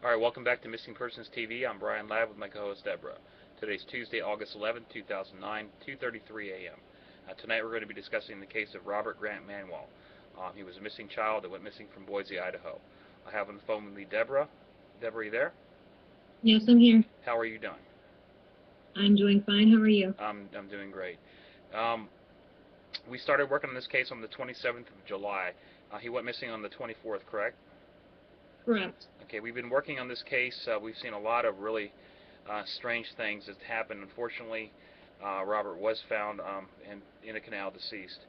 All right, welcome back to Missing Persons TV. I'm Brian Labb with my co-host Deborah. Today's Tuesday, August 11, 2009, 2:33 a.m. Tonight we're going to be discussing the case of Robert Grant Manuel. He was a missing child that went missing from Boise, Idaho. I have on the phone with me Deborah. Deborah, you there? Yes, I'm here. How are you doing? I'm doing fine. How are you? I'm doing great. We started working on this case on the 27th of July. He went missing on the 24th, correct? Correct. Okay, we've been working on this case. We've seen a lot of really strange things that happened. Unfortunately, Robert was found in a canal deceased.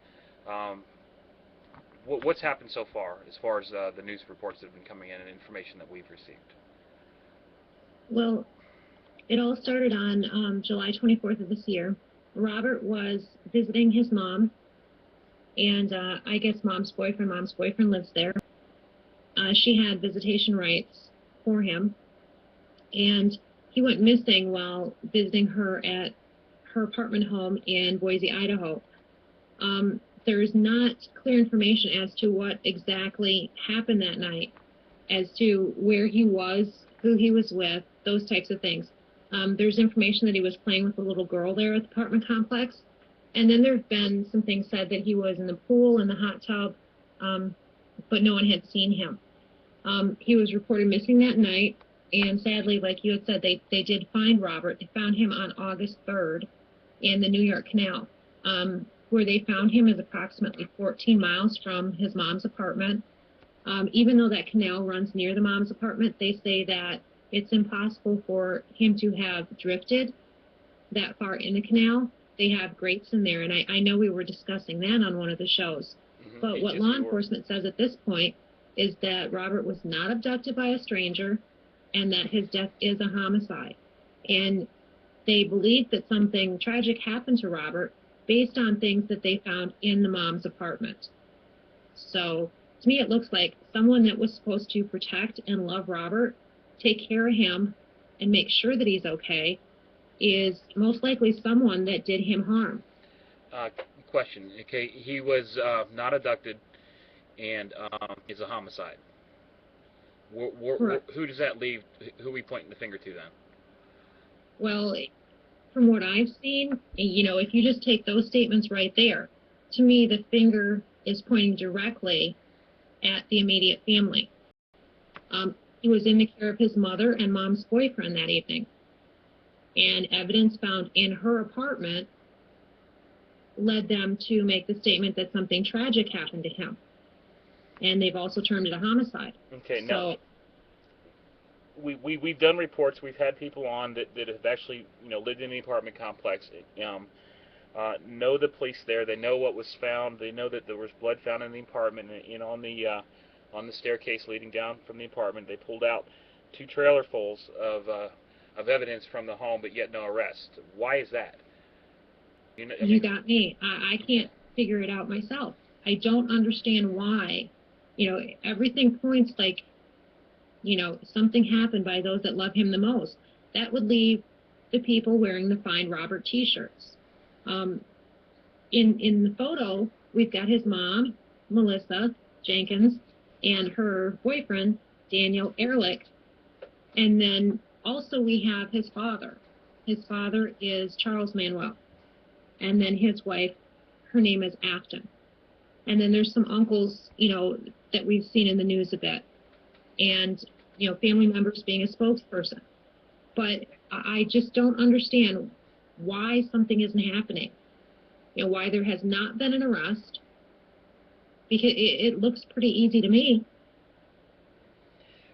What's happened so far as the news reports that have been coming in and information that we've received? Well, it all started on July 24th of this year. Robert was visiting his mom, and I guess mom's boyfriend lives there. She had visitation rights for him, and he went missing while visiting her at her apartment home in Boise, Idaho. There's not clear information as to what exactly happened that night, as to where he was, who he was with, those types of things. There's information that he was playing with a little girl there at the apartment complex, and then there have been some things said that he was in the pool, in the hot tub, but no one had seen him. He was reported missing that night, and sadly, like you had said, they did find Robert. They found him on August 3rd in the New York Canal. Where they found him is approximately 14 miles from his mom's apartment. Even though that canal runs near the mom's apartment, they say that it's impossible for him to have drifted that far in the canal. They have grates in there, and I know we were discussing that on one of the shows. Mm-hmm. But what law enforcement says at this point is that Robert was not abducted by a stranger and that his death is a homicide. And they believe that something tragic happened to Robert based on things that they found in the mom's apartment. So to me, it looks like someone that was supposed to protect and love Robert, take care of him, and make sure that he's okay, is most likely someone that did him harm. Question. Okay, he was not abducted and is a homicide. Who does that leave? Who are we pointing the finger to then? Well, from what I've seen, if you just take those statements right there, to me, the finger is pointing directly at the immediate family. He was in the care of his mother and mom's boyfriend that evening, and evidence found in her apartment led them to make the statement that something tragic happened to him, and they've also termed it a homicide. Okay, so now we've done reports. We've had people on that have actually lived in the apartment complex. Know the police there. They know what was found. They know that there was blood found in the apartment and on the staircase leading down from the apartment. They pulled out 2 trailerfuls of evidence from the home, but yet no arrest. Why is that? You got me. I can't figure it out myself. I don't understand why. Everything points like, something happened by those that love him the most. That would leave the people wearing the Find Robert t-shirts. In the photo, we've got his mom, Melissa Jenkins, and her boyfriend, Daniel Ehrlich. And then also we have his father. His father is Charles Manuel. And then his wife, her name is Afton. And then there's some uncles, that we've seen in the news a bit. And, family members being a spokesperson. But I just don't understand why something isn't happening. Why there has not been an arrest. Because it looks pretty easy to me.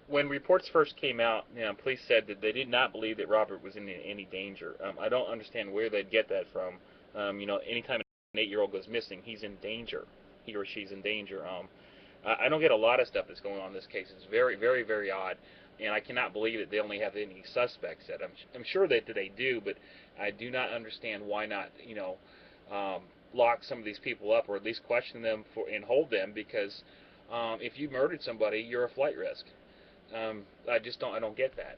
When reports first came out, police said that they did not believe that Robert was in any danger. I don't understand where they'd get that from. Anytime an 8-year-old goes missing, he's in danger. He or she's in danger. I don't get a lot of stuff that's going on in this case. It's very, very, very odd, and I cannot believe that they only have any suspects yet. I'm sure that they do, but I do not understand why not, lock some of these people up or at least question them and hold them, because if you murdered somebody, you're a flight risk. I don't get that,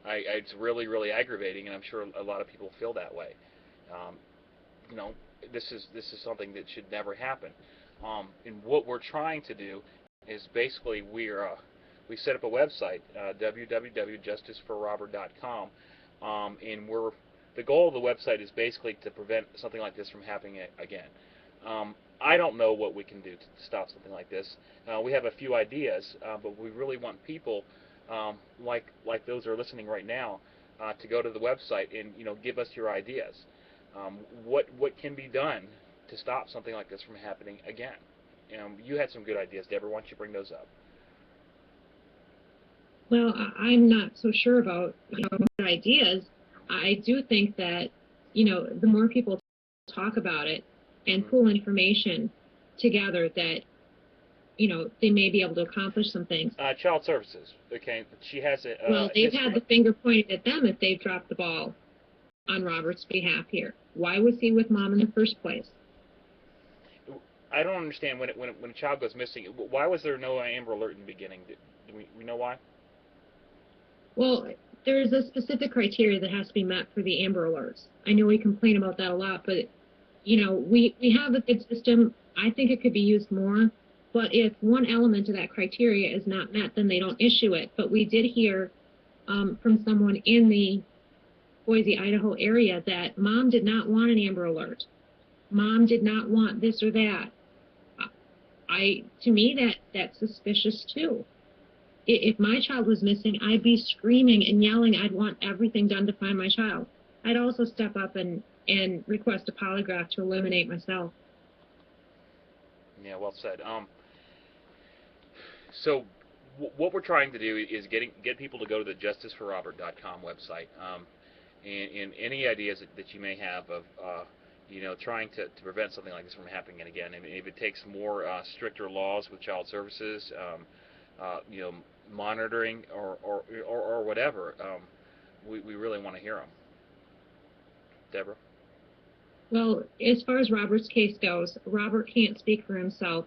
it's really, really aggravating, and I'm sure a lot of people feel that way. This is something that should never happen. And what we're trying to do is basically we we set up a website, www.justiceforrobert.com, and the goal of the website is basically to prevent something like this from happening again. I don't know what we can do to stop something like this. We have a few ideas, but we really want people like those who are listening right now to go to the website and give us your ideas. What can be done to stop something like this from happening again? You had some good ideas, Deborah. Why don't you bring those up? Well, I'm not so sure about ideas. I do think that the more people talk about it and pool information together, that they may be able to accomplish some things. Child Services. Okay, she has a. Well, they've had the finger pointed at them if they've dropped the ball on Robert's behalf here. Why was he with Mom in the first place? I don't understand when a child goes missing. Why was there no Amber Alert in the beginning? Do we know why? Well, there's a specific criteria that has to be met for the Amber Alerts. I know we complain about that a lot, but we have a good system. I think it could be used more. But if one element of that criteria is not met, then they don't issue it. But we did hear from someone in the Boise, Idaho area that Mom did not want an Amber Alert. Mom did not want this or that. To me, that's suspicious too. If my child was missing, I'd be screaming and yelling. I'd want everything done to find my child. I'd also step up and request a polygraph to eliminate myself. Yeah, well said. So what we're trying to do is get people to go to the justiceforrobert.com website, and any ideas that you may have of trying to prevent something like this from happening again. I mean, if it takes more stricter laws with child services, monitoring or whatever, we really want to hear them. Deborah? Well, as far as Robert's case goes, Robert can't speak for himself.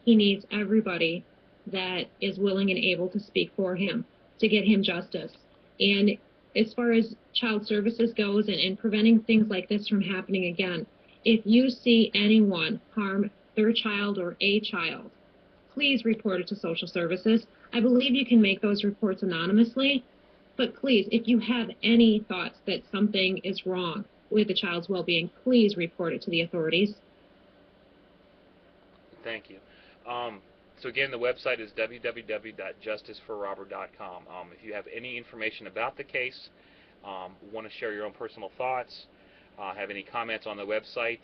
He needs everybody that is willing and able to speak for him to get him justice. And as far as child services goes and preventing things like this from happening again, if you see anyone harm their child or a child, please report it to social services. I believe you can make those reports anonymously, but please, if you have any thoughts that something is wrong with the child's well-being, please report it to the authorities. Thank you. So again, the website is www.justiceforrobert.com. If you have any information about the case, want to share your own personal thoughts, have any comments on the website,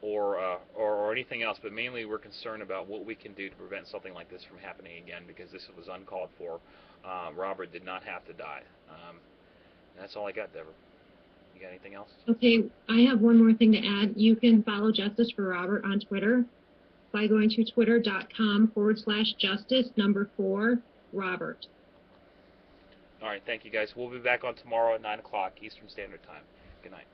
or anything else, but mainly we're concerned about what we can do to prevent something like this from happening again, because this was uncalled for. Robert did not have to die. That's all I got, Deborah. You got anything else? Okay, I have one more thing to add. You can follow Justice for Robert on Twitter by going to twitter.com/justice4Robert. All right, thank you guys. We'll be back on tomorrow at 9 o'clock Eastern Standard Time. Good night.